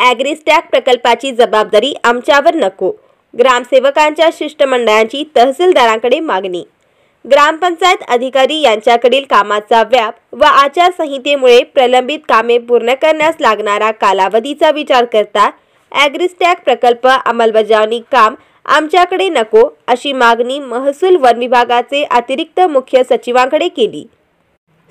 AgriStack प्रकल्पाची जबाबदारी आमच्यावर नको. ग्रामसेवकांच्या शिष्टमंडळाची तहसीलदारांकडे मागणी. ग्रामपंचायत अधिकारी यांच्याकडील कामाचा व्याप व आचारसंहितेमुळे प्रलंबित कामे पूर्ण करण्यास लागणारा कालावधीचा विचार करता ॲग्रिस्टॅक प्रकल्प अंमलबजावणी काम आमच्याकडे नको अशी मागणी महसूल वन विभागाचे अतिरिक्त मुख्य सचिवांकडे केली.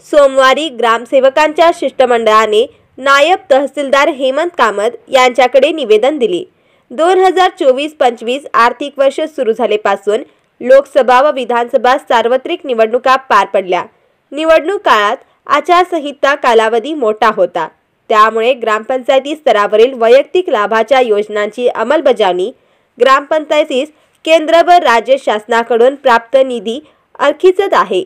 सोमवारी ग्रामसेवकांच्या शिष्टमंडळाने नायब तहसीलदार हेमंत कामत यांच्याकडे निवेदन दिले. 2024-25 आर्थिक वर्ष सुरू झालेपासून लोकसभा व विधानसभा सार्वत्रिक निवडणुका पार पडल्या. निवडणूक काळात आचारसंहिता कालावधी मोठा होता. त्यामुळे ग्रामपंचायती स्तरावरील वैयक्तिक लाभाच्या योजनांची अंमलबजावणी ग्रामपंचायतीस केंद्र व राज्य शासनाकडून प्राप्त निधी अडखीचत आहे.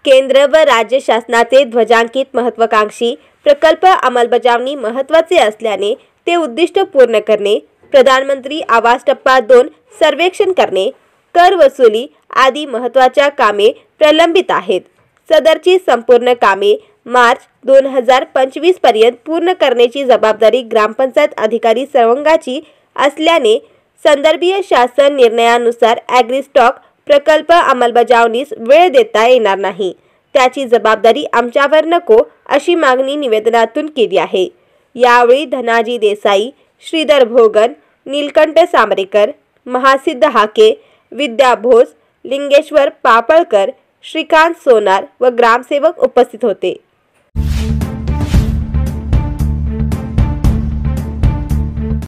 केंद्र व राज्य शासनाचे ध्वजांकित महत्त्वाकांक्षी प्रकल्प अंमलबजावणी महत्त्वाचे असल्याने ते उद्दिष्ट पूर्ण करणे, प्रधानमंत्री आवास टप्पा 2 सर्वेक्षण करणे, कर वसुली आदी महत्त्वाच्या कामे प्रलंबित आहेत. सदरची संपूर्ण कामे मार्च 2025 पर्यंत पूर्ण करण्याची जबाबदारी ग्रामपंचायत अधिकारी सर्वांगाची असल्याने संदर्भीय शासन निर्णयानुसार ॲग्रिस्टॉक प्रकल्प अंमलबजावणीस वेळ देता येणार नाही. त्याची जबाबदारी आमच्यावर नको अशी मागणी निवेदनातून केली आहे. यावेळी धनाजी देसाई, श्रीधर भोगन, नीलकंठ सामरेकर, महासिद्ध हाके, विद्या भोस, लिंगेश्वर पापळकर, श्रीकांत सोनार व ग्रामसेवक उपस्थित होते.